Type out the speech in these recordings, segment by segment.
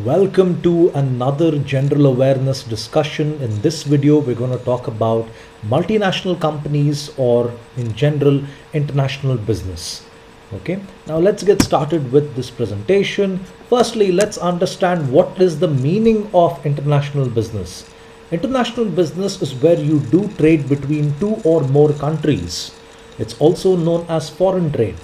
Welcome to another general awareness discussion. In this video, we're going to talk about multinational companies or in general international business. Okay, now let's get started with this presentation. Firstly, let's understand what is the meaning of international business. International business is where you do trade between two or more countries. It's also known as foreign trade.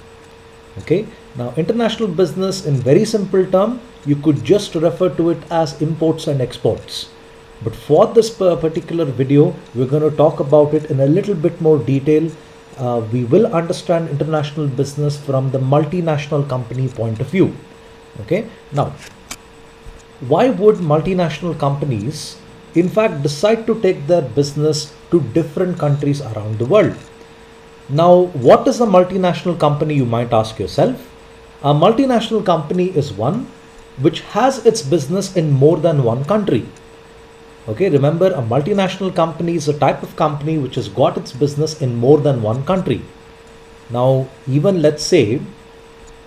Okay, now international business in very simple term, you could just refer to it as imports and exports. But for this particular video, we're going to talk about it in a little bit more detail. We will understand international business from the multinational company point of view. Okay, now why would multinational companies in fact decide to take their business to different countries around the world? Now, what is a multinational company, you might ask yourself? A multinational company is one which has its business in more than one country. Okay, remember, a multinational company is a type of company which has got its business in more than one country. Now, even let's say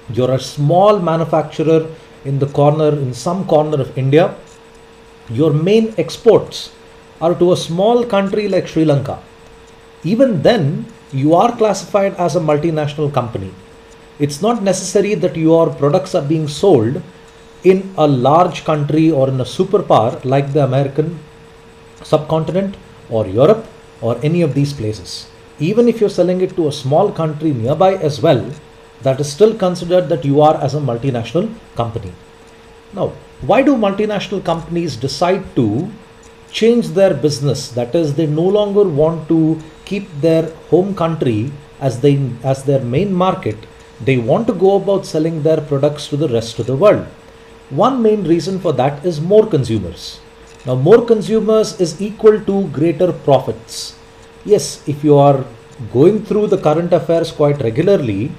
you're a small manufacturer in some corner of India, your main exports are to a small country like Sri Lanka. Even then, you are classified as a multinational company. It's not necessary that your products are being sold in a large country or in a superpower like the American subcontinent or Europe or any of these places. Even if you're selling it to a small country nearby as well, that is still considered that you are as a multinational company. Now, why do multinational companies decide to change their business? That is, they no longer want to keep their home country as their main market. They want to go about selling their products to the rest of the world. One main reason for that is more consumers. Now, more consumers is equal to greater profits. Yes, if you are going through the current affairs quite regularly,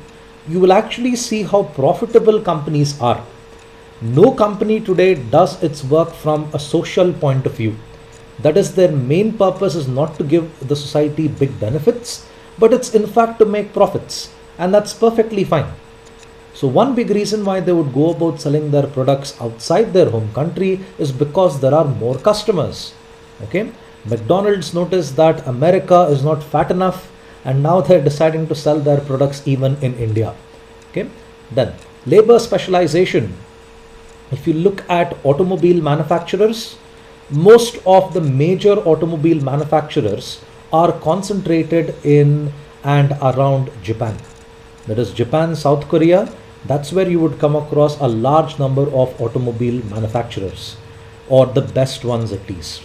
you will actually see how profitable companies are. No company today does its work from a social point of view. That is, their main purpose is not to give the society big benefits, but it's in fact to make profits, and that's perfectly fine. So one big reason why they would go about selling their products outside their home country is because there are more customers. Okay, McDonald's noticed that America is not fat enough, and now they're deciding to sell their products even in India. Okay, then labor specialization. If you look at automobile manufacturers, most of the major automobile manufacturers are concentrated in and around Japan. That is Japan, South Korea. That's where you would come across a large number of automobile manufacturers, or the best ones at least.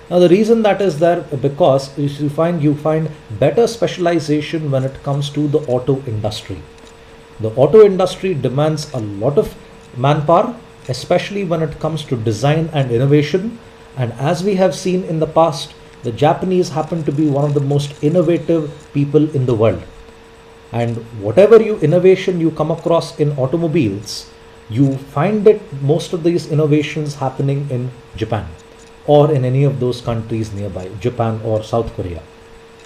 Now, the reason that is there because you find better specialization when it comes to the auto industry. The auto industry demands a lot of manpower, especially when it comes to design and innovation. And as we have seen in the past, the Japanese happen to be one of the most innovative people in the world. And whatever innovation you come across in automobiles, you find it most of these innovations happening in Japan or in any of those countries nearby, Japan or South Korea.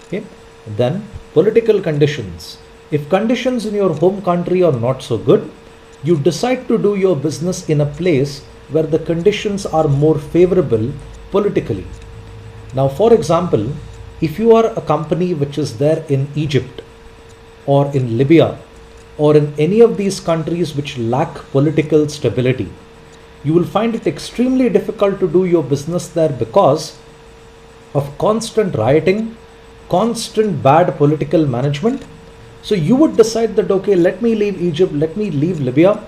Okay. Then political conditions. If conditions in your home country are not so good, you decide to do your business in a place where the conditions are more favorable politically. Now, for example, if you are a company which is there in Egypt or in Libya or in any of these countries which lack political stability, you will find it extremely difficult to do your business there because of constant rioting, constant bad political management. So you would decide that, okay, let me leave Egypt, let me leave Libya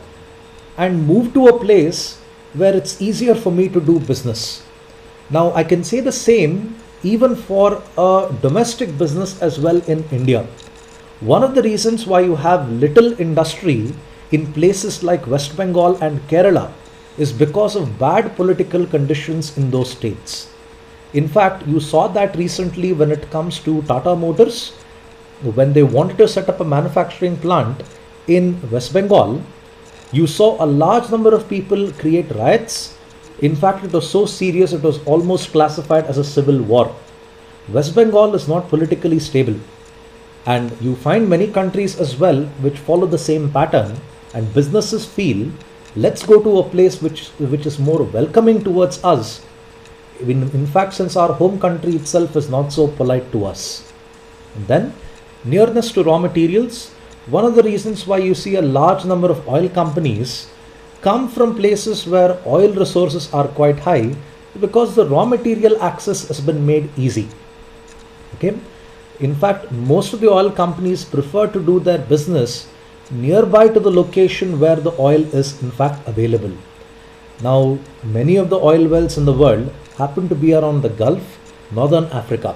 and move to a place where it's easier for me to do business. Now, I can say the same even for a domestic business as well in India. One of the reasons why you have little industry in places like West Bengal and Kerala is because of bad political conditions in those states. In fact, you saw that recently when it comes to Tata Motors, when they wanted to set up a manufacturing plant in West Bengal. You saw a large number of people create riots. In fact, it was so serious, it was almost classified as a civil war. West Bengal is not politically stable. And you find many countries as well which follow the same pattern, and businesses feel Let's go to a place which is more welcoming towards us. In fact, since our home country itself is not so polite to us. And then, nearness to raw materials. One of the reasons why you see a large number of oil companies come from places where oil resources are quite high, because the raw material access has been made easy. Okay. In fact, most of the oil companies prefer to do their business nearby to the location where the oil is in fact available. Now, many of the oil wells in the world happen to be around the Gulf, Northern Africa.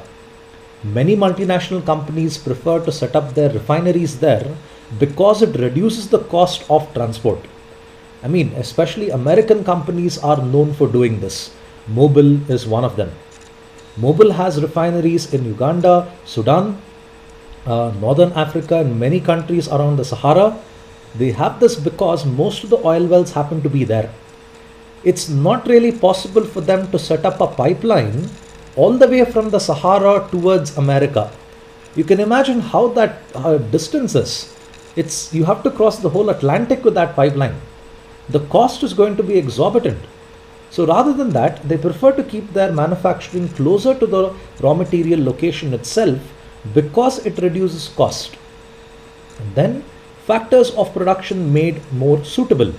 Many multinational companies prefer to set up their refineries there because it reduces the cost of transport. I mean, especially American companies are known for doing this. Mobil is one of them. Mobil has refineries in Uganda, Sudan, Northern Africa, and many countries around the Sahara. They have this because most of the oil wells happen to be there. It's not really possible for them to set up a pipeline all the way from the Sahara towards America. You can imagine how that distance is. You have to cross the whole Atlantic with that pipeline. The cost is going to be exorbitant. So rather than that, they prefer to keep their manufacturing closer to the raw material location itself because it reduces cost. And then, factors of production made more suitable.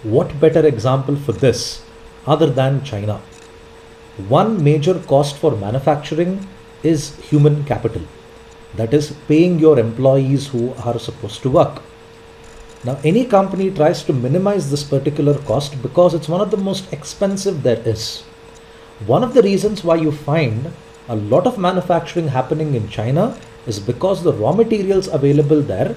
What better example for this other than China? One major cost for manufacturing is human capital, that is, paying your employees who are supposed to work. Now, any company tries to minimize this particular cost because it's one of the most expensive there is. One of the reasons why you find a lot of manufacturing happening in China is because the raw materials available there,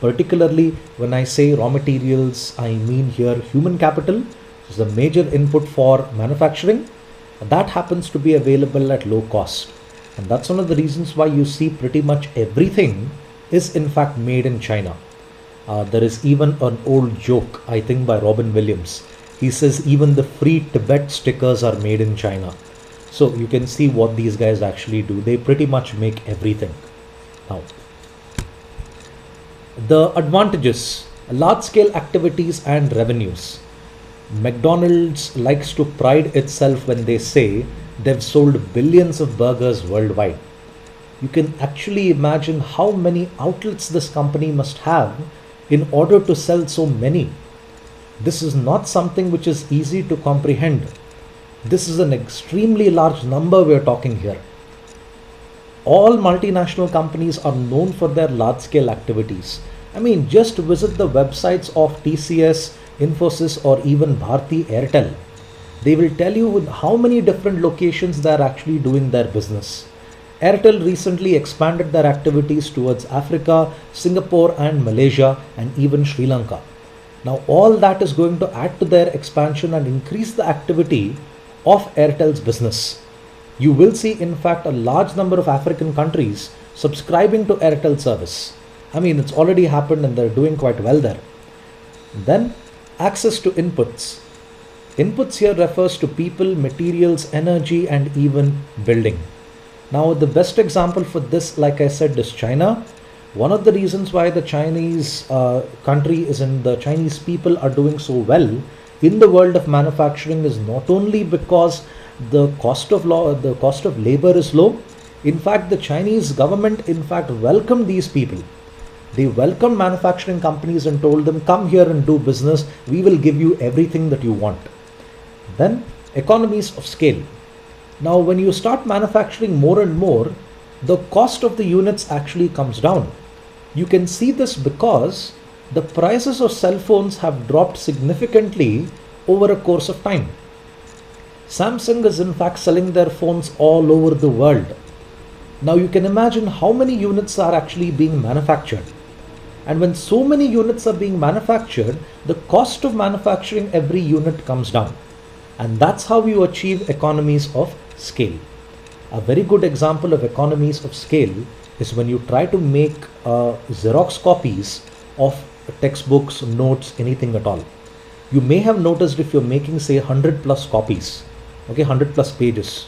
particularly when I say raw materials, I mean here human capital, which is the major input for manufacturing, that happens to be available at low cost. And that's one of the reasons why you see pretty much everything is in fact made in China. There is even an old joke, I think by Robin Williams. He says even the free Tibet stickers are made in China. So you can see what these guys actually do. They pretty much make everything. Now, the advantages, large scale activities and revenues. McDonald's likes to pride itself when they say they've sold billions of burgers worldwide. You can actually imagine how many outlets this company must have in order to sell so many. This is not something which is easy to comprehend. This is an extremely large number we're talking here. All multinational companies are known for their large scale activities. I mean, just visit the websites of TCS, Infosys, or even Bharti Airtel. They will tell you with how many different locations they are actually doing their business. Airtel recently expanded their activities towards Africa, Singapore and Malaysia and even Sri Lanka. Now all that is going to add to their expansion and increase the activity of Airtel's business. You will see in fact a large number of African countries subscribing to Airtel service. I mean, it's already happened and they're doing quite well there. Then access to inputs. Inputs here refers to people, materials, energy and even building. Now the best example for this, like I said, is China. One of the reasons why the Chinese country is in the Chinese people are doing so well in the world of manufacturing is not only because the cost of labor is low. In fact, the Chinese government in fact welcomed these people. They welcomed manufacturing companies and told them, come here and do business. We will give you everything that you want. Then economies of scale. Now, when you start manufacturing more and more, the cost of the units actually comes down. You can see this because the prices of cell phones have dropped significantly over a course of time. Samsung is in fact selling their phones all over the world. Now you can imagine how many units are actually being manufactured. And when so many units are being manufactured, the cost of manufacturing every unit comes down. And that's how you achieve economies of scale. A very good example of economies of scale is when you try to make Xerox copies of textbooks, notes, anything at all. You may have noticed if you're making say 100 plus copies, okay, 100 plus pages,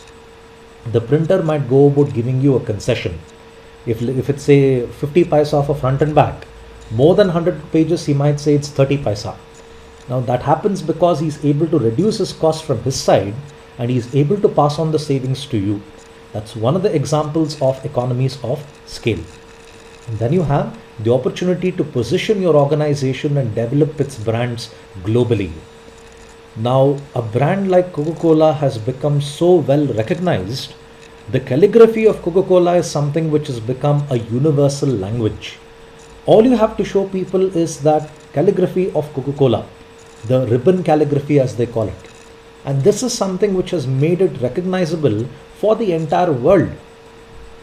the printer might go about giving you a concession. If it's say 50 paisa for front and back, more than 100 pages he might say it's 30 paisa. Now that happens because he's able to reduce his cost from his side and he's able to pass on the savings to you. That's one of the examples of economies of scale. And then you have the opportunity to position your organization and develop its brands globally. Now, a brand like Coca-Cola has become so well recognized. The calligraphy of Coca-Cola is something which has become a universal language. All you have to show people is that calligraphy of Coca-Cola, the ribbon calligraphy as they call it. And this is something which has made it recognizable for the entire world.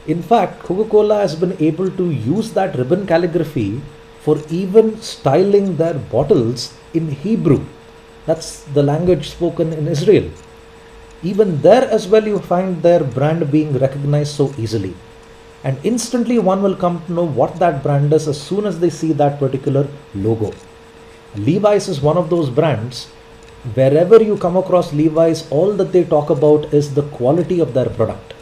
In fact, Coca-Cola has been able to use that ribbon calligraphy for even styling their bottles in Hebrew. That's the language spoken in Israel. Even there as well, you find their brand being recognized so easily. And instantly one will come to know what that brand is as soon as they see that particular logo. Levi's is one of those brands. Wherever you come across Levi's, all that they talk about is the quality of their product.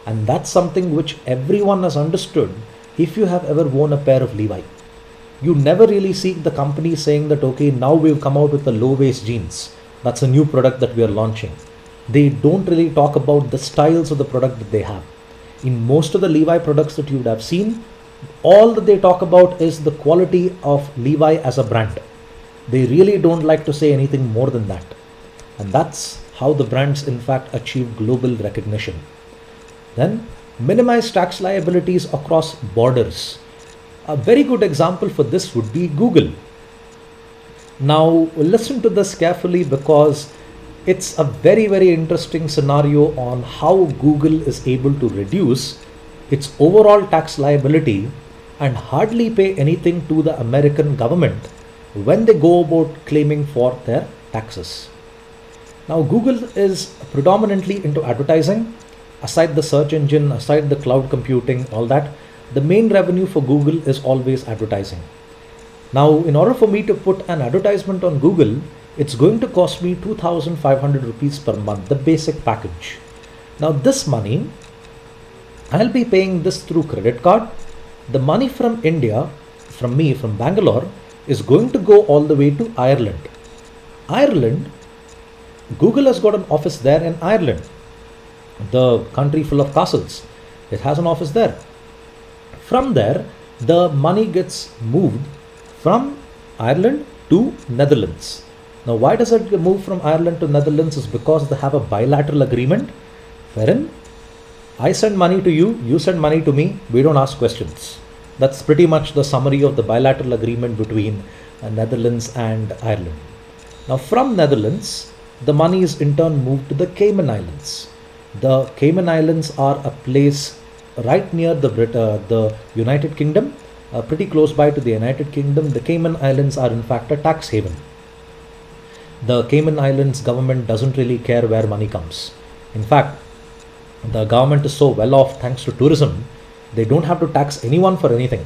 And that's something which everyone has understood if you have ever worn a pair of Levi. You never really see the company saying that, okay, now we've come out with the low waist jeans. That's a new product that we are launching. They don't really talk about the styles of the product that they have. In most of the Levi products that you would have seen, all that they talk about is the quality of Levi as a brand. They really don't like to say anything more than that. And that's how the brands in fact achieve global recognition. Then, minimize tax liabilities across borders. A very good example for this would be Google. Now, listen to this carefully because it's a very, very interesting scenario on how Google is able to reduce its overall tax liability and hardly pay anything to the American government when they go about claiming for their taxes. Now, Google is predominantly into advertising. Aside the search engine, aside the cloud computing, all that, the main revenue for Google is always advertising. Now, in order for me to put an advertisement on Google, it's going to cost me 2,500 rupees per month, the basic package. Now, this money, I'll be paying this through credit card. The money from India, from me, from Bangalore, is going to go all the way to Ireland. Ireland, Google has got an office there in Ireland, the country full of castles. It has an office there. From there, the money gets moved from Ireland to Netherlands. Now, why does it move from Ireland to Netherlands? Is because they have a bilateral agreement wherein I send money to you, you send money to me, we don't ask questions. That's pretty much the summary of the bilateral agreement between Netherlands and Ireland. Now, from Netherlands, the money is in turn moved to the Cayman Islands. The Cayman Islands are a place right near the United Kingdom, pretty close by to the United Kingdom. The Cayman Islands are in fact a tax haven. The Cayman Islands government doesn't really care where money comes. In fact, the government is so well off thanks to tourism, they don't have to tax anyone for anything.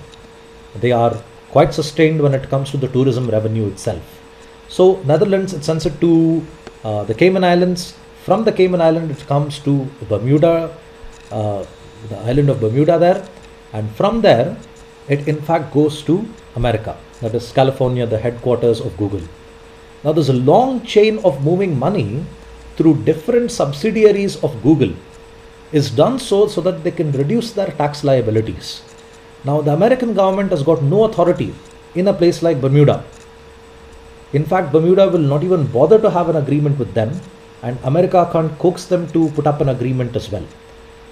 They are quite sustained when it comes to the tourism revenue itself. So Netherlands, it sends it to the Cayman Islands. From the Cayman Island, it comes to Bermuda, the island of Bermuda there, and from there it in fact goes to America, that is California, the headquarters of Google. Now there's a long chain of moving money through different subsidiaries of Google is done so that they can reduce their tax liabilities. Now the American government has got no authority in a place like Bermuda. In fact, Bermuda will not even bother to have an agreement with them, and America can't coax them to put up an agreement as well.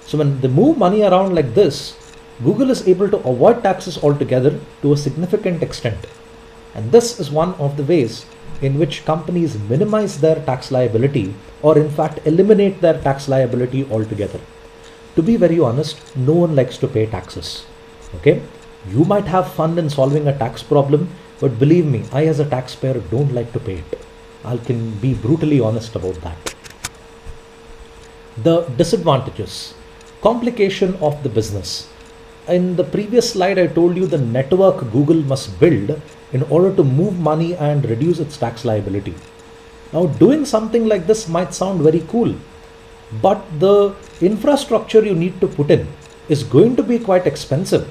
So when they move money around like this, Google is able to avoid taxes altogether to a significant extent. And this is one of the ways in which companies minimize their tax liability, or in fact eliminate their tax liability altogether. To be very honest, no one likes to pay taxes. Okay? You might have fun in solving a tax problem, but believe me, I as a taxpayer don't like to pay it. I can be brutally honest about that. The disadvantages. Complication of the business. In the previous slide, I told you the network Google must build in order to move money and reduce its tax liability. Now, doing something like this might sound very cool, but the infrastructure you need to put in is going to be quite expensive.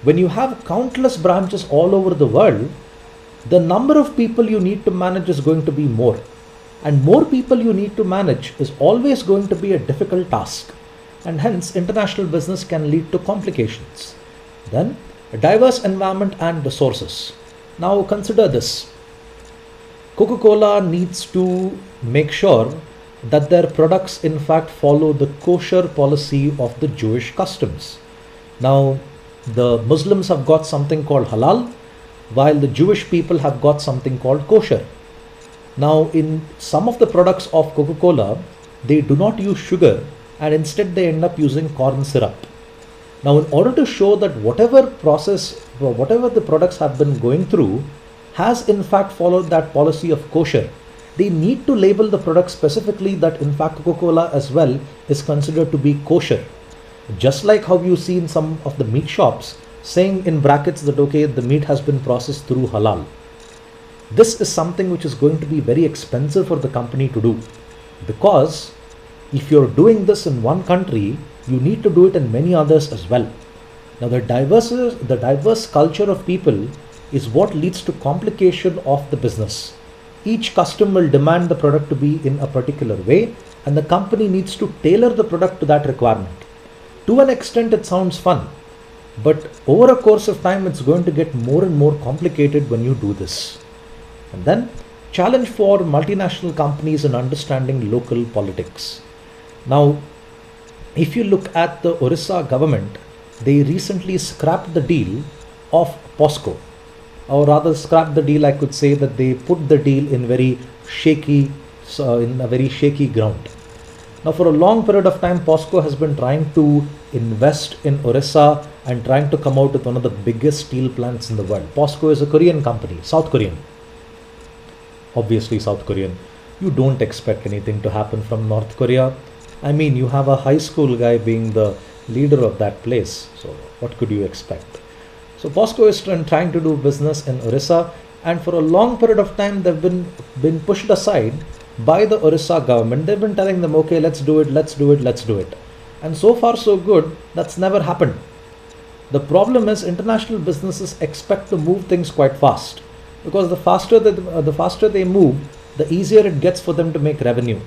When you have countless branches all over the world, the number of people you need to manage is going to be more. And more people you need to manage is always going to be a difficult task. And hence, international business can lead to complications. Then, a diverse environment and resources. Now, consider this. Coca-Cola needs to make sure that their products in fact follow the kosher policy of the Jewish customs. Now, the Muslims have got something called halal, while the Jewish people have got something called kosher. Now, in some of the products of Coca-Cola, they do not use sugar and instead they end up using corn syrup. Now, in order to show that whatever process or whatever the products have been going through has in fact followed that policy of kosher, they need to label the product specifically that in fact Coca-Cola as well is considered to be kosher. Just like how you see in some of the meat shops saying in brackets that okay, the meat has been processed through halal. This is something which is going to be very expensive for the company to do, because if you're doing this in one country, you need to do it in many others as well. Now, the diverse culture of people is what leads to complication of the business. Each customer will demand the product to be in a particular way, and the company needs to tailor the product to that requirement. To an extent, it sounds fun, but over a course of time, it's going to get more and more complicated when you do this. And then, challenge for multinational companies in understanding local politics. Now, if you look at the Orissa government, they recently scrapped the deal of POSCO, or rather scrapped the deal. I could say that they put the deal in a very shaky ground. Now, for a long period of time, POSCO has been trying to invest in Orissa and trying to come out with one of the biggest steel plants in the world. POSCO is a Korean company, South Korean. Obviously South Korean. You don't expect anything to happen from North Korea. I mean, you have a high school guy being the leader of that place. So what could you expect? So POSCO is trying to do business in Orissa, and for a long period of time they've been pushed aside by the Orissa government. They've been telling them, okay, let's do it, let's do it, let's do it. And so far so good, that's never happened. The problem is international businesses expect to move things quite fast, because the faster they move, the easier it gets for them to make revenue.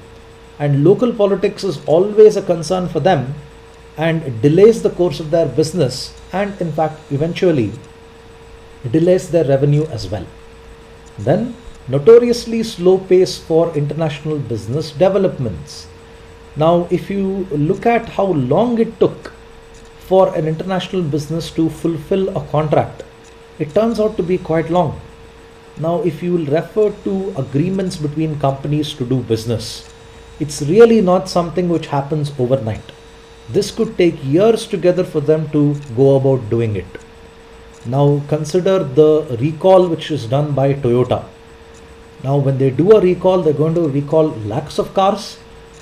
And local politics is always a concern for them, and it delays the course of their business, and in fact eventually delays their revenue as well. Then, notoriously slow pace for international business developments. Now, if you look at how long it took for an international business to fulfill a contract, it turns out to be quite long. Now, if you will refer to agreements between companies to do business, it's really not something which happens overnight. This could take years together for them to go about doing it. Now, consider the recall which is done by Toyota. Now, when they do a recall, they're going to recall lakhs of cars,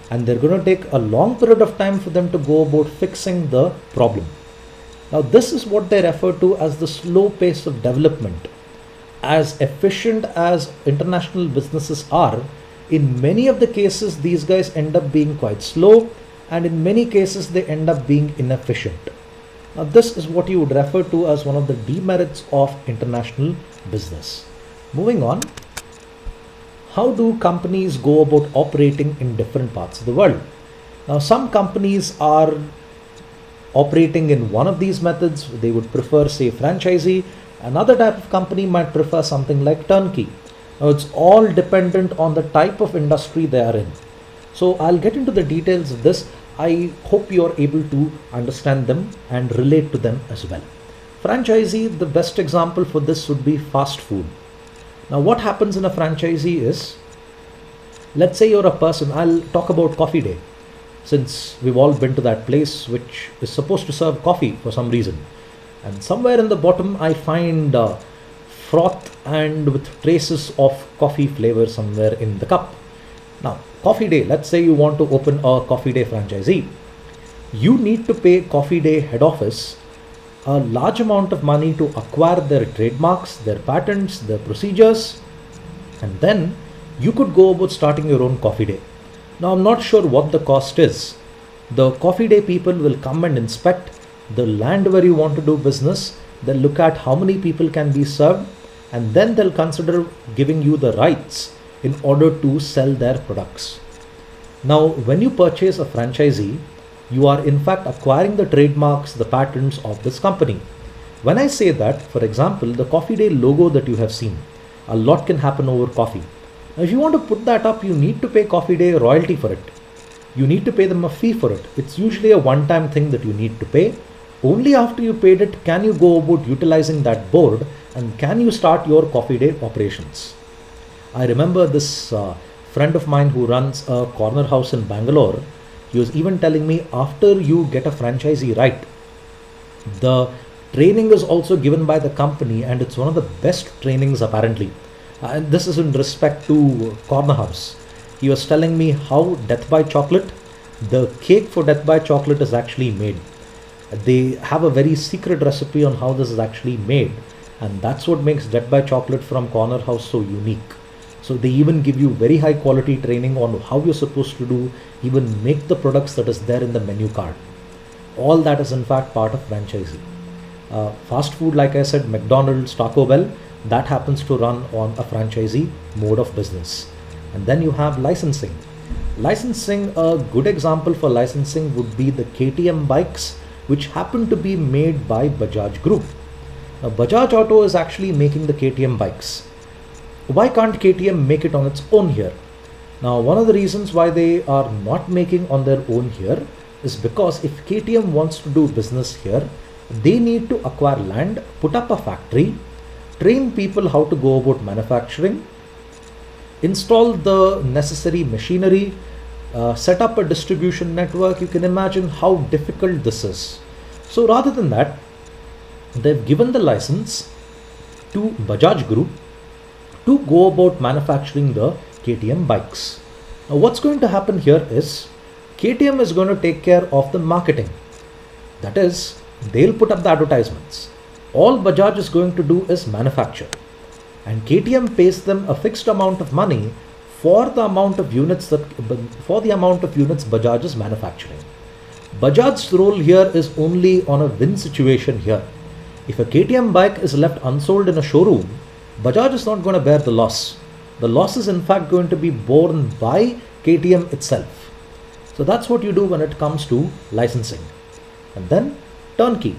and they're going to take a long period of time for them to go about fixing the problem. Now, this is what they refer to as the slow pace of development. As efficient as international businesses are, in many of the cases, these guys end up being quite slow, and in many cases, they end up being inefficient. Now, this is what you would refer to as one of the demerits of international business. Moving on, how do companies go about operating in different parts of the world? Now, some companies are operating in one of these methods. They would prefer, say, franchisee. Another type of company might prefer something like turnkey. Now, it's all dependent on the type of industry they are in. So I'll get into the details of this. I hope you are able to understand them and relate to them as well. Franchisee, the best example for this would be fast food. Now, what happens in a franchisee is, let's say you're a person, I'll talk about Coffee Day, since we've all been to that place which is supposed to serve coffee for some reason. And somewhere in the bottom, I find froth and with traces of coffee flavor somewhere in the cup. Now, Coffee Day, let's say you want to open a Coffee Day franchisee. You need to pay Coffee Day head office a large amount of money to acquire their trademarks, their patents, their procedures, and then you could go about starting your own Coffee Day. Now, I'm not sure what the cost is. The Coffee Day people will come and inspect the land where you want to do business. They'll look at how many people can be served, and then they'll consider giving you the rights in order to sell their products. Now, when you purchase a franchisee, you are in fact acquiring the trademarks, the patents of this company. When I say that, for example, the Coffee Day logo that you have seen, a lot can happen over coffee. Now, if you want to put that up, you need to pay Coffee Day royalty for it. You need to pay them a fee for it. It's usually a one-time thing that you need to pay. Only after you paid it can you go about utilizing that board and can you start your Coffee Day operations. I remember this friend of mine who runs a corner house in Bangalore. He was even telling me, after you get a franchisee right, the training is also given by the company, and it's one of the best trainings apparently. And this is in respect to corner house. He was telling me how Death by Chocolate, the cake for Death by Chocolate is actually made. They have a very secret recipe on how this is actually made, and that's what makes Death by Chocolate from Corner House so unique. So they even give you very high quality training on how you're supposed to do, even make the products that is there in the menu card. All that is in fact part of franchisee. Fast food, like I said, McDonald's, Taco Bell, that happens to run on a franchisee mode of business. And then you have licensing. Licensing, a good example for licensing would be the KTM bikes, which happen to be made by Bajaj Group. Now, Bajaj Auto is actually making the KTM bikes. Why can't KTM make it on its own here? Now, one of the reasons why they are not making on their own here is because if KTM wants to do business here, they need to acquire land, put up a factory, train people how to go about manufacturing, install the necessary machinery, set up a distribution network. You can imagine how difficult this is. So rather than that, they've given the license to Bajaj Group to go about manufacturing the KTM bikes. Now what's going to happen here is KTM is going to take care of the marketing. That is, they'll put up the advertisements. All Bajaj is going to do is manufacture, and KTM pays them a fixed amount of money for the amount of units Bajaj is manufacturing. Bajaj's role here is only on a win situation here. If a KTM bike is left unsold in a showroom, Bajaj is not going to bear the loss. The loss is in fact going to be borne by KTM itself. So that's what you do when it comes to licensing. And then turnkey.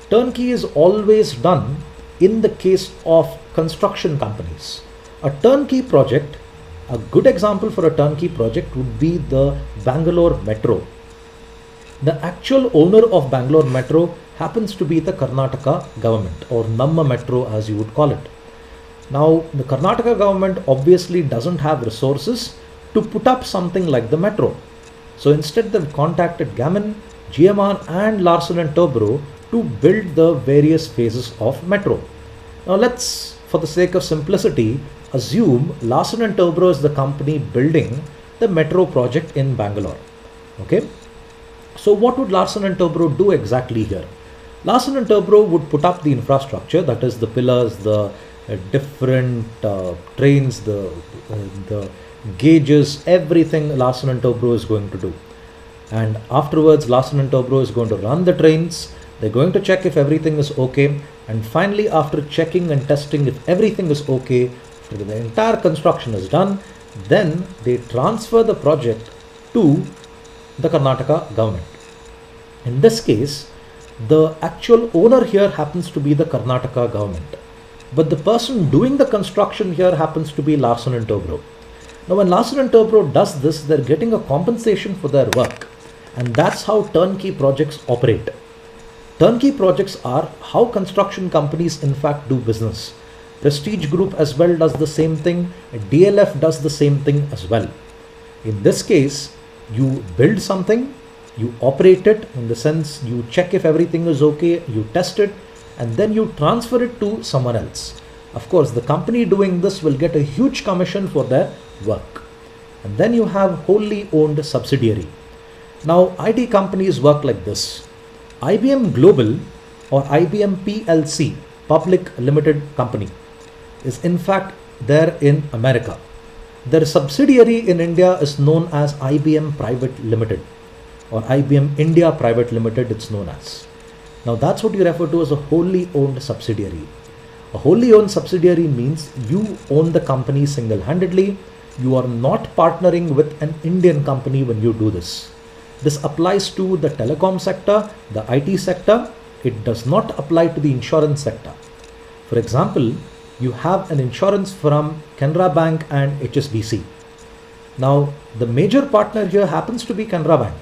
Turnkey is always done in the case of construction companies. A turnkey project, a good example for a turnkey project would be the Bangalore Metro. The actual owner of Bangalore Metro happens to be the Karnataka government, or Namma Metro as you would call it. Now, the Karnataka government obviously doesn't have resources to put up something like the metro. So instead they've contacted Gammon, GMR and Larsen & Toubro to build the various phases of metro. Now let's, for the sake of simplicity, assume Larsen & Toubro is the company building the metro project in Bangalore. Okay. So what would Larsen & Toubro do exactly here? Larsen & Toubro would put up the infrastructure, that is the pillars, the different trains, the gauges, everything Larsen & Toubro is going to do. And afterwards Larsen & Toubro is going to run the trains. They're going to check if everything is okay, and finally after checking and testing if everything is okay, after the entire construction is done, then they transfer the project to the Karnataka government. In this case, the actual owner here happens to be the Karnataka government, but the person doing the construction here happens to be Larsen & Toubro. Now when Larsen & Toubro does this, they're getting a compensation for their work, and that's how turnkey projects operate. Turnkey projects are how construction companies in fact do business. Prestige Group as well does the same thing, DLF does the same thing as well. In this case, you build something, you operate it, in the sense you check if everything is okay, you test it, and then you transfer it to someone else. Of course, the company doing this will get a huge commission for their work. And then you have wholly owned subsidiary. Now, IT companies work like this. IBM Global or IBM PLC, Public Limited Company, is in fact there in America. Their subsidiary in India is known as IBM Private Limited, or IBM India Private Limited it's known as. Now that's what you refer to as a wholly owned subsidiary. A wholly owned subsidiary means you own the company single-handedly. You are not partnering with an Indian company when you do this. This applies to the telecom sector, the IT sector. It does not apply to the insurance sector. For example, you have an insurance from Canara Bank and HSBC. Now, the major partner here happens to be Canara Bank.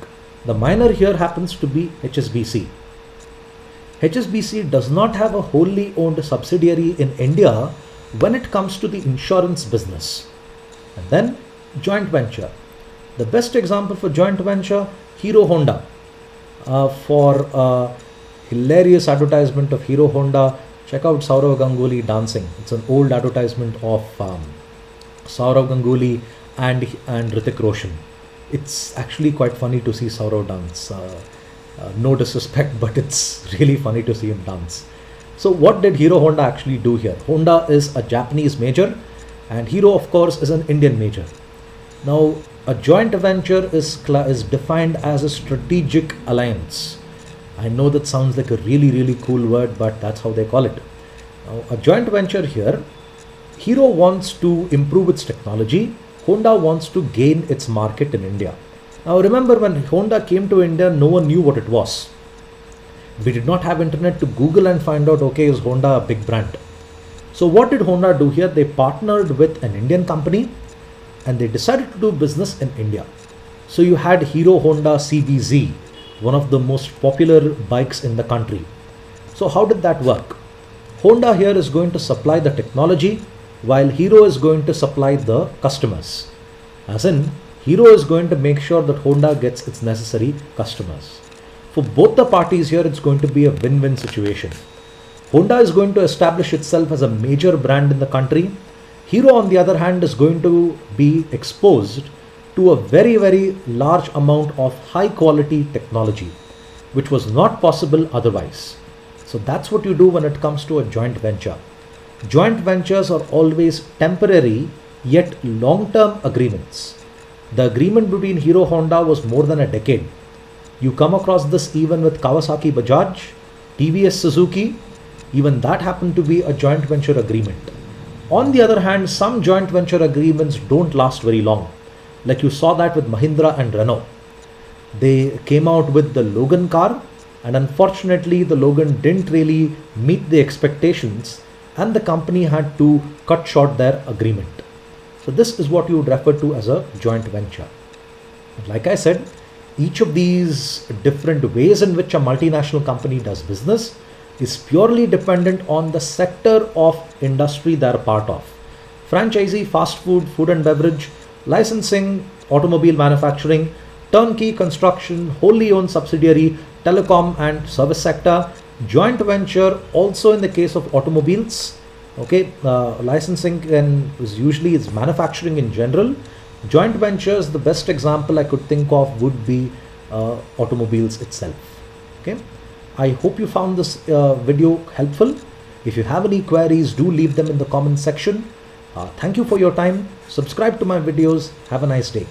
The minor here happens to be HSBC. HSBC does not have a wholly owned subsidiary in India when it comes to the insurance business. And then joint venture. The best example for joint venture, Hero Honda. For a hilarious advertisement of Hero Honda, check out Sourav Ganguly dancing. It's an old advertisement of Sourav Ganguly and Hrithik Roshan. It's actually quite funny to see Sourav dance. No disrespect, but it's really funny to see him dance. So what did Hero Honda actually do here? Honda is a Japanese major and Hero of course is an Indian major. Now a joint venture is defined as a strategic alliance. I know that sounds like a really cool word, but that's how they call it. Now a joint venture here, Hero wants to improve its technology, Honda wants to gain its market in India. Now remember, when Honda came to India, no one knew what it was. We did not have internet to Google and find out, okay, is Honda a big brand? So what did Honda do here? They partnered with an Indian company and they decided to do business in India. So you had Hero Honda CBZ, one of the most popular bikes in the country. So how did that work? Honda here is going to supply the technology while Hero is going to supply the customers. As in, Hero is going to make sure that Honda gets its necessary customers. For both the parties here, it's going to be a win-win situation. Honda is going to establish itself as a major brand in the country. Hero, on the other hand, is going to be exposed to a very large amount of high quality technology, which was not possible otherwise. So that's what you do when it comes to a joint venture. Joint ventures are always temporary yet long-term agreements. The agreement between Hero Honda was more than a decade. You come across this even with Kawasaki Bajaj, TVS Suzuki, even that happened to be a joint venture agreement. On the other hand, some joint venture agreements don't last very long. Like you saw that with Mahindra and Renault. They came out with the Logan car and unfortunately the Logan didn't really meet the expectations and the company had to cut short their agreement. So this is what you would refer to as a joint venture. Like I said, each of these different ways in which a multinational company does business is purely dependent on the sector of industry they are part of. Franchisee, fast food, food and beverage, licensing, automobile manufacturing, turnkey construction, wholly owned subsidiary, telecom and service sector, joint venture also in the case of automobiles. Okay, licensing is usually manufacturing in general. Joint ventures, the best example I could think of would be automobiles itself. Okay, I hope you found this video helpful. If you have any queries, do leave them in the comment section. Thank you for your time. Subscribe to my videos. Have a nice day.